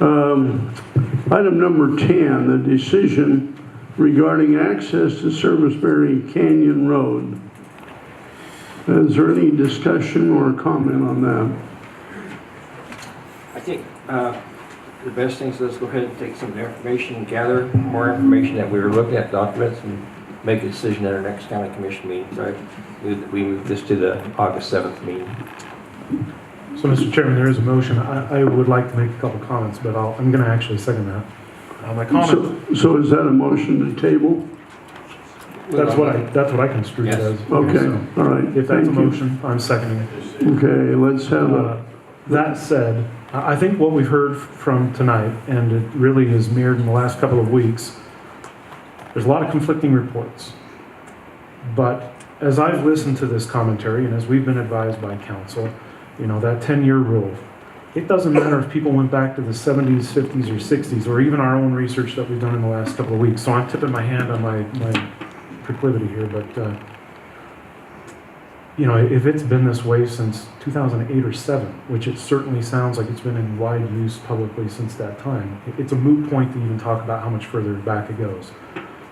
Item number 10, the decision regarding access to Serviceberry Canyon Road. Is there any discussion or comment on that? I think the best thing is let's go ahead and take some information, gather more information that we were looking at documents and make a decision at our next county commission meeting. So we move this to the August 7th meeting. So, Mr. Chairman, there is a motion. I would like to make a couple comments, but I'm going to actually second that. My comment. So is that a motion to table? That's what I construed it as. Okay, So, all right. if that's a motion, I'm seconding it. Okay, let's have a... That said, I think what we've heard from tonight, and it really is mirrored in the last couple of weeks, there's a lot of conflicting reports. But as I've listened to this commentary, and as we've been advised by council, you know, that 10-year rule, it doesn't matter if people went back to the 70s, 50s, or 60s, or even our own research that we've done in the last couple of weeks. So I'm tipping my hand on my proclivity here, but you know, if it's been this way since 2008 or 7, which it certainly sounds like it's been in wide use publicly since that time, it's a moot point to even talk about how much further back it goes.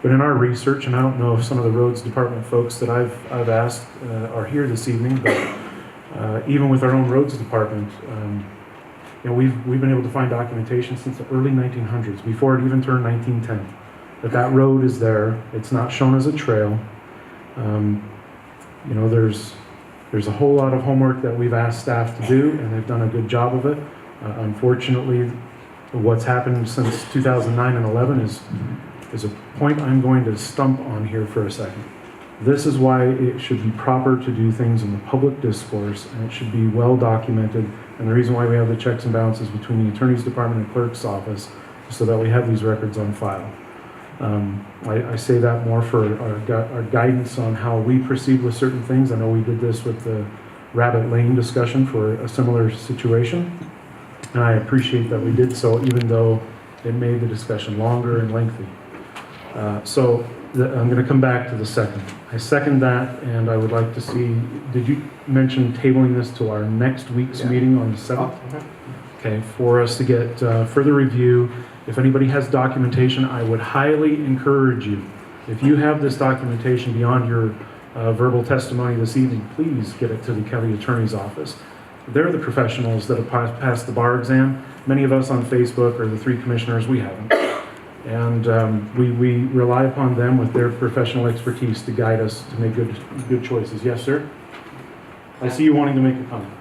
But in our research, and I don't know if some of the roads department folks that I've asked are here this evening, but even with our own roads department, you know, we've been able to find documentation since the early 1900s, before it even turned 1910, that road is there. It's not shown as a trail. You know, there's a whole lot of homework that we've asked staff to do, and they've done a good job of it. Unfortunately, what's happened since 2009 and 11 is a point I'm going to stump on here for a second. This is why it should be proper to do things in the public discourse, and it should be well documented. And the reason why we have the checks and balances between the Attorney's Department and Clerk's Office is so that we have these records on file. I say that more for our guidance on how we proceed with certain things. I know we did this with the Rabbit Lane discussion for a similar situation, and I appreciate that we did so, even though it made the discussion longer and lengthy. I'm going to come back to the second. I second that, and I would like to see, did you mention tabling this to our next week's meeting on the 7th? Okay, for us to get further review. If anybody has documentation, I would highly encourage you, if you have this documentation beyond your verbal testimony this evening, please get it to the county attorney's office. They're the professionals that have passed the bar exam. Many of us on Facebook, or the 3 commissioners, we haven't. And we rely upon them with their professional expertise to guide us to make good choices. Yes, sir? I see you wanting to make a comment.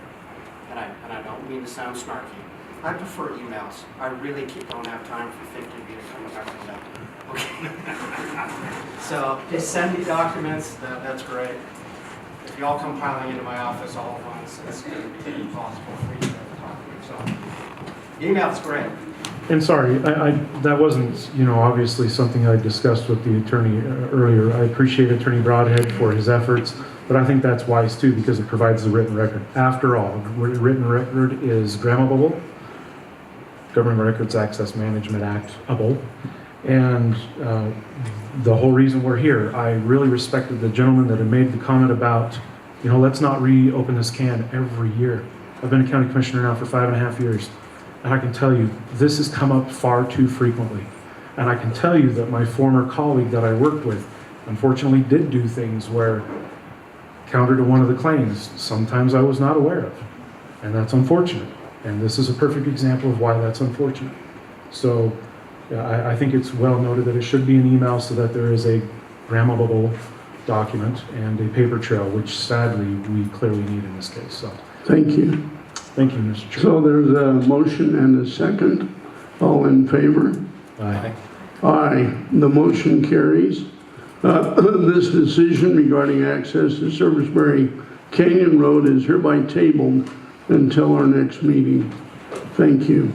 And I don't mean to sound snarky. I prefer emails. I really don't have time for 50 of you to come back to that. Okay. So just send me documents. That's great. If you all come piling into my office all at once, it's going to be impossible for you to talk to me. So email's great. And sorry, that wasn't, you know, obviously something I discussed with the attorney earlier. I appreciate Attorney Broadhead for his efforts, but I think that's wise too, because it provides the written record. After all, written record is grammable. Government Records Access Management Act-able. And the whole reason we're here, I really respected the gentleman that had made the comment about, you know, let's not reopen this can every year. I've been a county commissioner now for 5.5 years, and I can tell you, this has come up far too frequently. And I can tell you that my former colleague that I worked with, unfortunately did do things where, counter to one of the claims, sometimes I was not aware of. And that's unfortunate. And this is a perfect example of why that's unfortunate. So I think it's well noted that it should be an email so that there is a grammable document and a paper trail, which sadly we clearly need in this case. So Thank you. Thank you, Mr. Chair. So there's a motion and a second. All in favor? Aye. Aye. The motion carries. This decision regarding access to Serviceberry Canyon Road is hereby tabled until our next meeting. Thank you.